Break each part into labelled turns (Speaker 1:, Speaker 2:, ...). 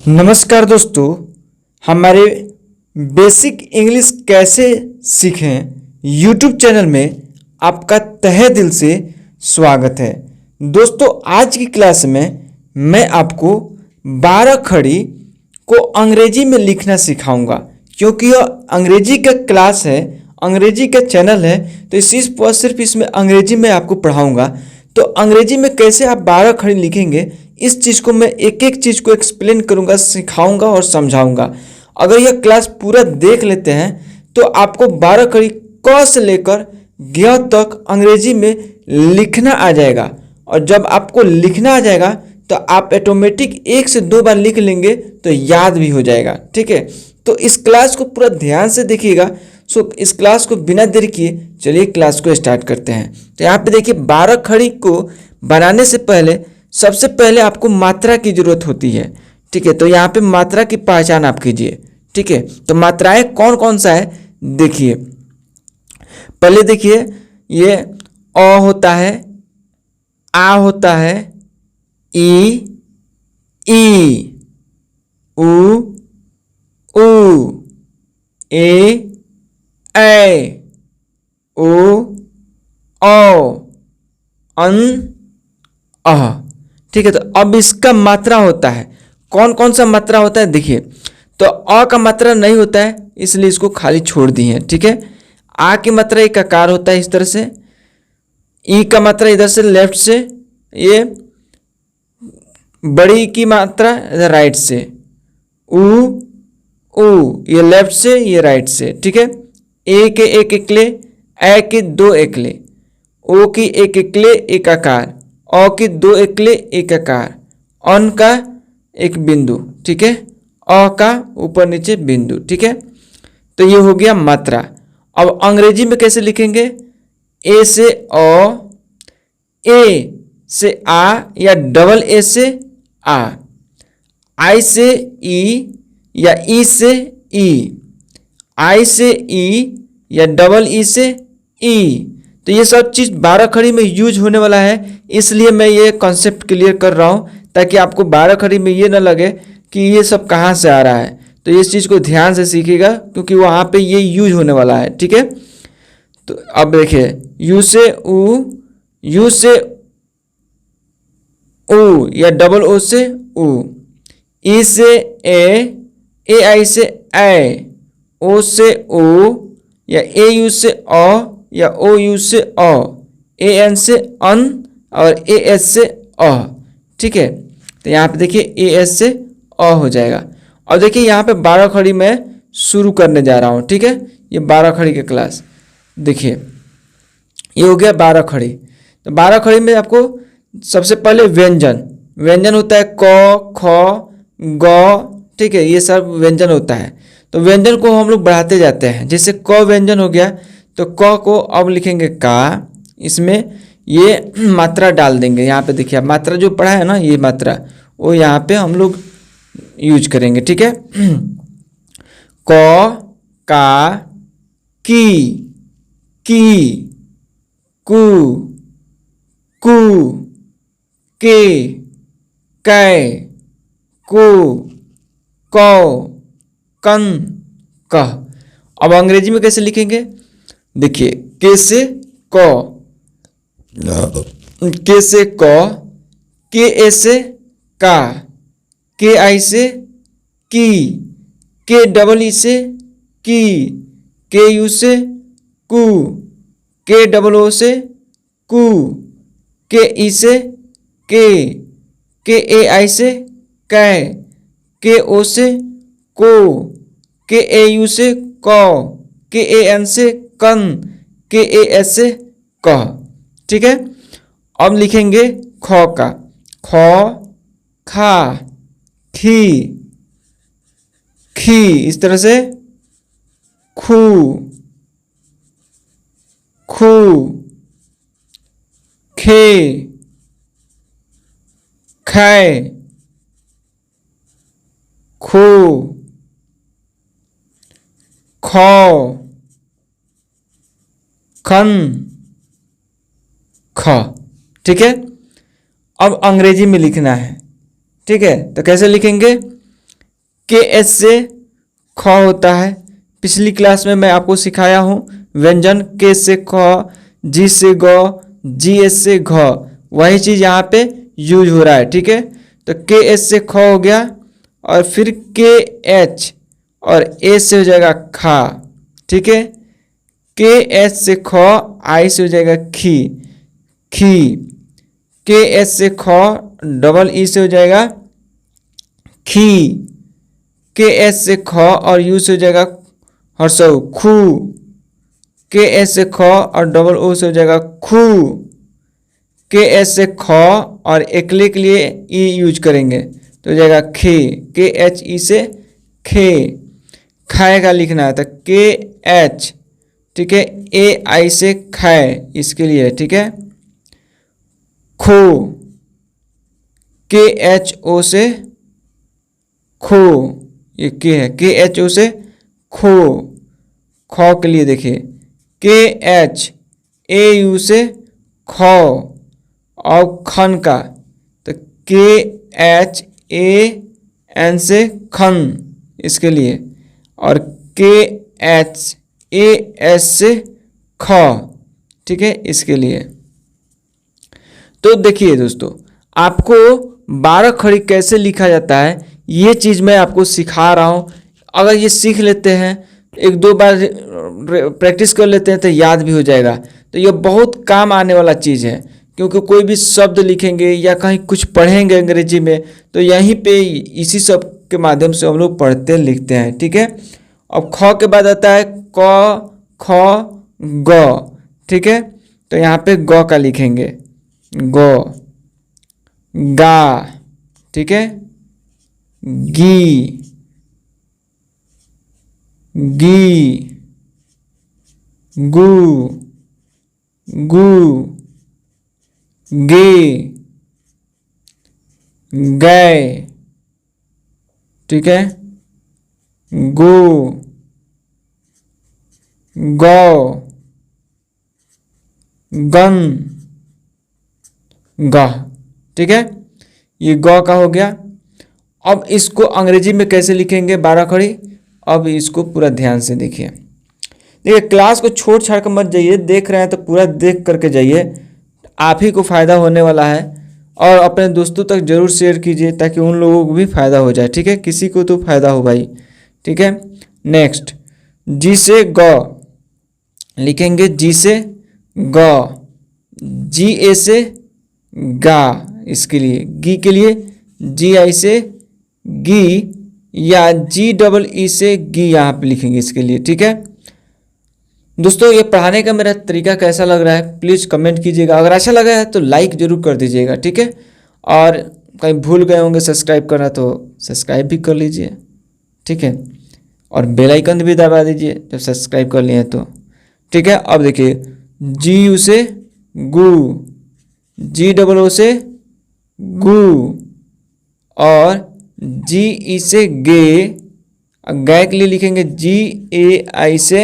Speaker 1: नमस्कार दोस्तों, हमारे बेसिक इंग्लिश कैसे सीखें यूट्यूब चैनल में आपका तहे दिल से स्वागत है। दोस्तों, आज की क्लास में मैं आपको 12 खड़ी को अंग्रेजी में लिखना सिखाऊंगा। क्योंकि यह अंग्रेजी का क्लास है, अंग्रेजी का चैनल है, तो सिर्फ इसमें अंग्रेजी में आपको पढ़ाऊंगा। तो अंग्रेजी में कैसे आप 12 खड़ी लिखेंगे, इस चीज़ को मैं एक एक चीज़ को एक्सप्लेन करूंगा, सिखाऊंगा और समझाऊंगा। अगर यह क्लास पूरा देख लेते हैं तो आपको 12 खड़ी क से लेकर ग तक अंग्रेजी में लिखना आ जाएगा। और जब आपको लिखना आ जाएगा तो आप ऑटोमेटिक 1 से 2 बार लिख लेंगे तो याद भी हो जाएगा। ठीक है, तो इस क्लास को पूरा ध्यान से देखिएगा। इस क्लास को बिना देर किए चलिए क्लास को स्टार्ट करते हैं। तो यहाँ पे देखिए, 12 खड़ी को बनाने से पहले सबसे पहले आपको मात्रा की जरूरत होती है। ठीक है, तो यहाँ पे मात्रा की पहचान आप कीजिए। ठीक है, तो मात्राएं कौन कौन सा है देखिए। पहले देखिए, ये अ होता है, आ होता है, ई, उ, ए, ओ, अन, अह। ठीक है, तो अब इसका मात्रा होता है, कौन कौन सा मात्रा होता है देखिए। तो अ का मात्रा नहीं होता है, इसलिए इसको खाली छोड़ दिए हैं। ठीक है, आ की मात्रा एक आकार होता है इस तरह से, ई का मात्रा इधर से लेफ्ट से, ये बड़ी की मात्रा इधर राइट से, उ ये लेफ्ट से, ये राइट से। ठीक है, ए के एक एकले, ए के 2 एकले, ओ की एक एकले एक आकार, अ की 2 एकले एक आकार, अन का एक बिंदु। ठीक है, अ का ऊपर नीचे बिंदु। ठीक है, तो ये हो गया मात्रा। अब अंग्रेजी में कैसे लिखेंगे? ए से अ, ए से आ या डबल ए से आ, आई से ई या ई से ई, आई से ई या डबल ई से ई। तो ये सब चीज़ 12 खड़ी में यूज होने वाला है, इसलिए मैं ये कॉन्सेप्ट क्लियर कर रहा हूँ ताकि आपको 12 खड़ी में ये ना लगे कि ये सब कहाँ से आ रहा है। तो इस चीज़ को ध्यान से सीखिएगा क्योंकि वहाँ पे ये यूज होने वाला है। ठीक है, तो अब देखिए, यू से उ, यू से ओ या डबल ओ से उ, ई से ए आई से ए, ओ से ओ या ए यू से अ या ओ यू से अ, ए एन से अन और ए एस से अ। ठीक है, तो यहाँ पे देखिए ए एस से अ हो जाएगा। और देखिए यहाँ पे 12 खड़ी मैं शुरू करने जा रहा हूँ। ठीक है, ये 12 खड़ी का क्लास देखिए, ये हो गया 12 खड़ी। तो 12 खड़ी में आपको सबसे पहले व्यंजन होता है क, ख, ग। ठीक है, ये सब व्यंजन होता है। तो व्यंजन को हम लोग बढ़ाते जाते हैं। जैसे क व्यंजन हो गया तो क को अब लिखेंगे का, इसमें ये मात्रा डाल देंगे। यहाँ पे देखिए, मात्रा जो पढ़ा है ना, ये मात्रा वो यहाँ पे हम लोग यूज करेंगे। ठीक है, क, का, की, कु, के, कै, को, कौ, कन, कह। अब अंग्रेजी में कैसे लिखेंगे देखिए, के से क, के से क, के ए से का, के आई से की, के डबल ई से की, के यू से कु, के डबल ओ से कु, के ई से के ए आई से कै, के ओ से को, के ए यू से कौ, के ए एन से कन, के ए एस से कह। ठीक है, अब लिखेंगे ख का, ख, खा, खी, इस तरह से खू, खे, खे, खो, खौ, खन, ख। ठीक है, अब अंग्रेजी में लिखना है। ठीक है, तो कैसे लिखेंगे? के एच से ख होता है। पिछली क्लास में मैं आपको सिखाया हूँ व्यंजन के से ख, जी से ग, जी एच से घ, वही चीज़ यहाँ पे यूज हो रहा है। ठीक है, तो के एच से ख हो गया और फिर के एच और ए से हो जाएगा खा। ठीक है, के एच से ख, आई से हो जाएगा खी, खी। के एच से ख, डबल ई से हो जाएगा खी। के एच से ख और यू से हो जाएगा हर्षऊ, खू। के एच से ख और डबल ओ से हो जाएगा खू। के एच से ख और एकले के लिए ई यूज करेंगे तो हो जाएगा खे, के एच ई से खे। खाए का लिखना है तो के एच, ठीक है, ए आई से खाए इसके लिए। ठीक है, खो, के एच ओ से खो, ये के है, के एच ओ से खो। खो के लिए देखिए के एच ए यू से खो और खन का तो के एच ए एन से खन इसके लिए, और के एच ए एस से ख। ठीक है, इसके लिए। तो देखिए दोस्तों, आपको 12 खड़ी कैसे लिखा जाता है ये चीज़ मैं आपको सिखा रहा हूँ। अगर ये सीख लेते हैं, एक दो बार प्रैक्टिस कर लेते हैं तो याद भी हो जाएगा। तो ये बहुत काम आने वाला चीज़ है, क्योंकि कोई भी शब्द लिखेंगे या कहीं कुछ पढ़ेंगे अंग्रेजी में तो यहीं पे इसी शब्द के माध्यम से हम लोग पढ़ते लिखते हैं। ठीक है, अब ख के बाद आता है क, ख, ग। ठीक है, तो यहाँ पे ग का लिखेंगे, ग, गा। ठीक है, गी, गी, गु, गु, गे, गए। ठीक है, गो, गौ, गन, गह। ठीक है, ये गौ का हो गया। अब इसको अंग्रेजी में कैसे लिखेंगे 12 खड़ी, अब इसको पूरा ध्यान से देखिए। देखिए, क्लास को छोड़ छाड़ कर मत जाइए, देख रहे हैं तो पूरा देख करके जाइए, आप ही को फ़ायदा होने वाला है। और अपने दोस्तों तक ज़रूर शेयर कीजिए ताकि उन लोगों को भी फ़ायदा हो जाए। ठीक है, किसी को तो फ़ायदा हो भाई। ठीक है, नेक्स्ट, जी से ग लिखेंगे, जी से ग, जी ए से गा इसके लिए, गी के लिए जी आई से गी या जी डबल ई से गी यहाँ पे लिखेंगे इसके लिए। ठीक है दोस्तों, ये पढ़ाने का मेरा तरीका कैसा लग रहा है प्लीज़ कमेंट कीजिएगा। अगर अच्छा लगा है तो लाइक ज़रूर कर दीजिएगा। ठीक है, और कहीं भूल गए होंगे सब्सक्राइब करना तो सब्सक्राइब भी कर लीजिए। ठीक है, और बेल आइकन भी दबा दीजिए जब सब्सक्राइब कर लिए तो। ठीक है, अब देखिए, जी यू से गु, जी डबल ओ से गु, और जी ई से गे, गए के लिए लिखेंगे जी ए आई से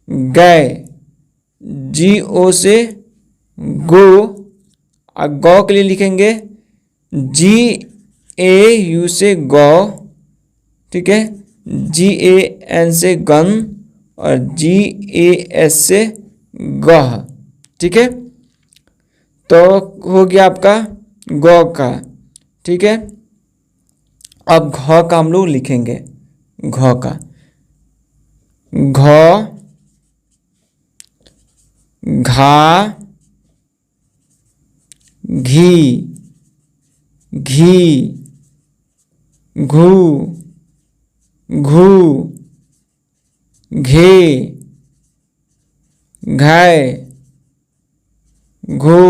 Speaker 1: गए, जी ओ से गो, और गौ के लिए लिखेंगे जी ए यू से गौ। ठीक है, जी ए एन से गन और जी ए एस से गह। ठीक है, तो हो गया आपका गौ का। ठीक है, अब घ का हम लोग लिखेंगे, घ का, घ, घा, घी, घी, घू, घू, घे, घाय, घो,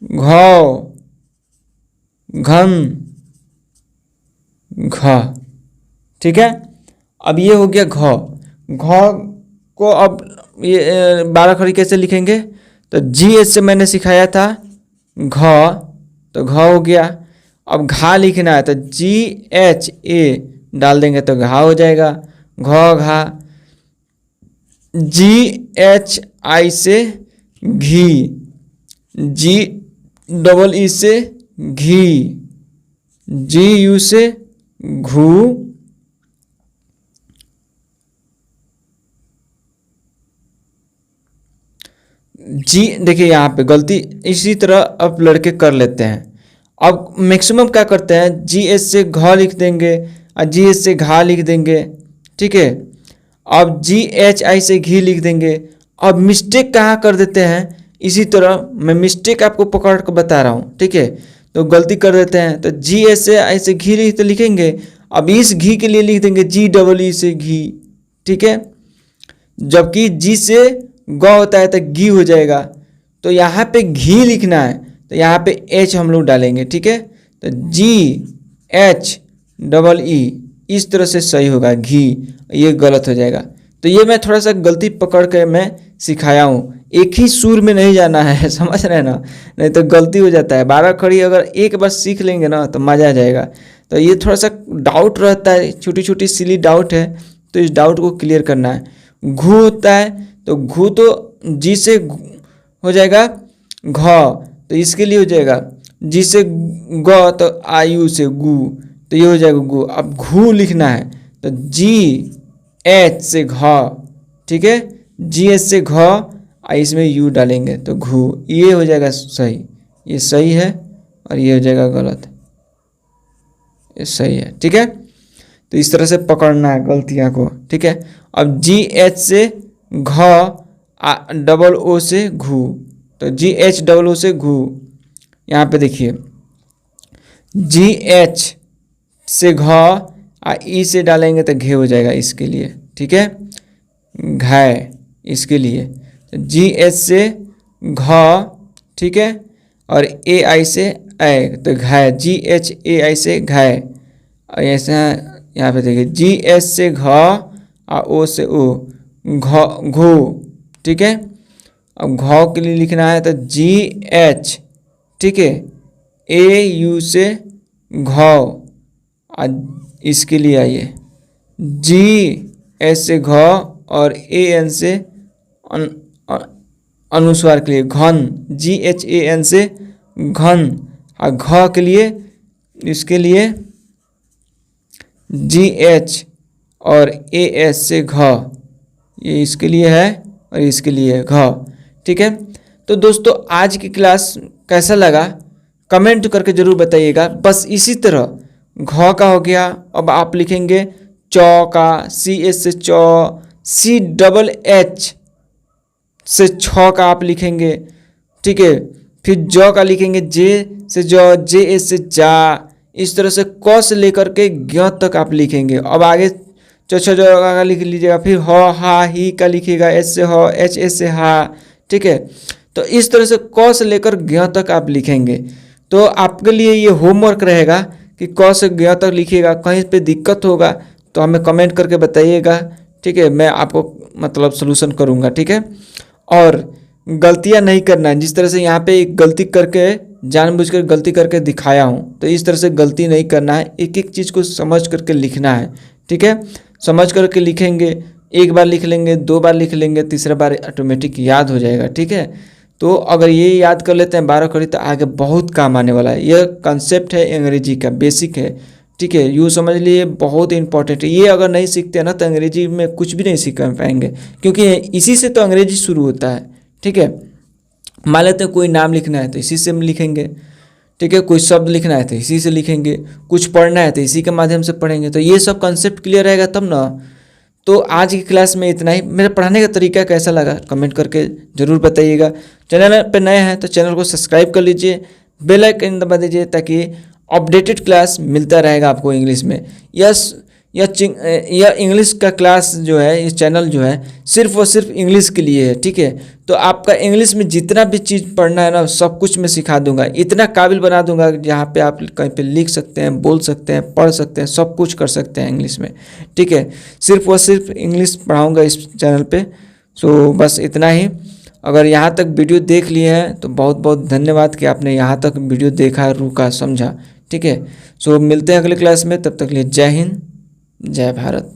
Speaker 1: घौ, घन, घ। ठीक है, अब ये हो गया घ। घ को अब ये 12 खड़ी कैसे लिखेंगे, तो जी एच से मैंने सिखाया था घ, तो घ हो गया। अब घा लिखना है तो जी एच ए डाल देंगे तो घा हो जाएगा, घ, घा। जी एच आई से घी, जी डबल ई से घी, जी यू से घू, जी देखिए यहाँ पे गलती इसी तरह अब लड़के कर लेते हैं। अब मैक्सिमम क्या करते हैं, जी एस से घ लिख देंगे और जी एस से घा लिख देंगे, ठीक है। अब जी एच आई से घी लिख देंगे। अब मिस्टेक कहाँ कर देते हैं, इसी तरह मैं मिस्टेक आपको पकड़ कर बता रहा हूँ, ठीक है। तो गलती कर देते हैं, तो जी एस से आई से घी लिख तो लिखेंगे, अब इस घी के लिए लिख देंगे जी डबल ई से घी, ठीक है। जबकि जी से ग होता है तो घी हो जाएगा। तो यहाँ पे घी लिखना है तो यहाँ पे एच हम लोग डालेंगे, ठीक है। तो जी एच डबल ई इस तरह से सही होगा घी, ये गलत हो जाएगा। तो ये मैं थोड़ा सा गलती पकड़ के मैं सिखाया हूँ, एक ही सुर में नहीं जाना है, समझ रहे हैं ना, नहीं तो गलती हो जाता है। 12 खड़ी अगर एक बार सीख लेंगे ना तो मज़ा आ जाएगा। तो ये थोड़ा सा डाउट रहता है, छोटी छोटी सिली डाउट है, तो इस डाउट को क्लियर करना है। घू होता है तो घू तो जी से हो जाएगा घ, तो इसके लिए हो जाएगा जी से ग, तो आयु से गु, तो ये हो जाएगा गु। अब घू लिखना है तो जी एच से घ, ठीक है, जी एच से घ, इसमें यू डालेंगे तो घू, ये हो जाएगा सही, ये सही है और ये हो जाएगा गलत, ये सही है, ठीक है। तो इस तरह से पकड़ना है गलतियाँ को, ठीक है। अब जी एच से घ डबल ओ से घू, तो जी एच डबल ओ से घू, यहाँ पे देखिए जी एच से घ ई से डालेंगे तो घे हो जाएगा इसके लिए, ठीक है, घाय इसके लिए। तो जी एच से घ, ठीक है, और ए आई से ए, तो घाय, जी एच ए आई से घाय। और ऐसे यहाँ पे देखिए जी एच से घ और ओ से ओ, घ घू, ठीक है। अब घ के लिए लिखना है तो जी एच, ठीक है, ए यू से घ, इसके लिए आइए जी एस से घ और ए एन से अनुस्वार के लिए घन, जी एच ए एन से घन, और घ के लिए इसके लिए जी एच और ए एस से घ, ये इसके लिए है और इसके लिए घ, ठीक है। तो दोस्तों आज की क्लास कैसा लगा कमेंट करके ज़रूर बताइएगा। बस इसी तरह घ का हो गया, अब आप लिखेंगे चौ का, सी एस से चौ, सी डबल एच से छ का आप लिखेंगे, ठीक है। फिर ज का लिखेंगे जे से ज, जे एस से जा, इस तरह से क से लेकर के ज्ञ तक आप लिखेंगे। अब आगे च छ ज का लिख लीजिएगा, फिर ह हा ही का लिखिएगा, एस से ह, एच एस से हा, ठीक है। तो इस तरह से क से लेकर ज्ञ तक आप लिखेंगे। तो आपके लिए ये होमवर्क रहेगा कि क से ज्ञ तक लिखिएगा। कहीं पे दिक्कत होगा तो हमें कमेंट करके बताइएगा, ठीक है, मैं आपको मतलब सलूशन करूँगा, ठीक है। और गलतियाँ नहीं करना है, जिस तरह से यहाँ पे एक गलती करके जानबूझकर गलती करके दिखाया हूँ, तो इस तरह से गलती नहीं करना है, एक एक चीज़ को समझ करके लिखना है, ठीक है। समझ करके लिखेंगे, एक बार लिख लेंगे, 2 बार लिख लेंगे, तीसरा बार ऑटोमेटिक याद हो जाएगा, ठीक है। तो अगर ये याद कर लेते हैं 12 कड़ी तो आगे बहुत काम आने वाला है। यह कंसेप्ट है अंग्रेजी का, बेसिक है, ठीक है, यूँ समझ लिए, बहुत इंपॉर्टेंट है। ये अगर नहीं सीखते हैं ना तो अंग्रेजी में कुछ भी नहीं सीख पाएंगे, क्योंकि इसी से तो अंग्रेजी शुरू होता है, ठीक है। मान लेते हैं कोई नाम लिखना है तो इसी से हम लिखेंगे, ठीक है, कोई शब्द लिखना है तो इसी से लिखेंगे, कुछ पढ़ना है तो इसी के माध्यम से पढ़ेंगे। तो ये सब कंसेप्ट क्लियर रहेगा तब ना। तो आज की क्लास में इतना ही। मेरा पढ़ाने का तरीका कैसा लगा कमेंट करके ज़रूर बताइएगा। चैनल पे नए हैं तो चैनल को सब्सक्राइब कर लीजिए, बेल आइकन दबा दीजिए ताकि अपडेटेड क्लास मिलता रहेगा आपको इंग्लिश में। यह इंग्लिश का क्लास जो है, इस चैनल जो है सिर्फ और सिर्फ इंग्लिश के लिए है, ठीक है। तो आपका इंग्लिश में जितना भी चीज़ पढ़ना है ना सब कुछ मैं सिखा दूंगा, इतना काबिल बना दूंगा जहाँ पे आप कहीं पे लिख सकते हैं, बोल सकते हैं, पढ़ सकते हैं, सब कुछ कर सकते हैं इंग्लिश में, ठीक है। सिर्फ और सिर्फ इंग्लिश पढ़ाऊँगा इस चैनल पर। सो बस इतना ही। अगर यहाँ तक वीडियो देख लिए हैं तो बहुत बहुत धन्यवाद कि आपने यहाँ तक वीडियो देखा, रुका, समझा, ठीक है। सो मिलते हैं अगले क्लास में, तब तक के लिए जय हिंद, जय भारत।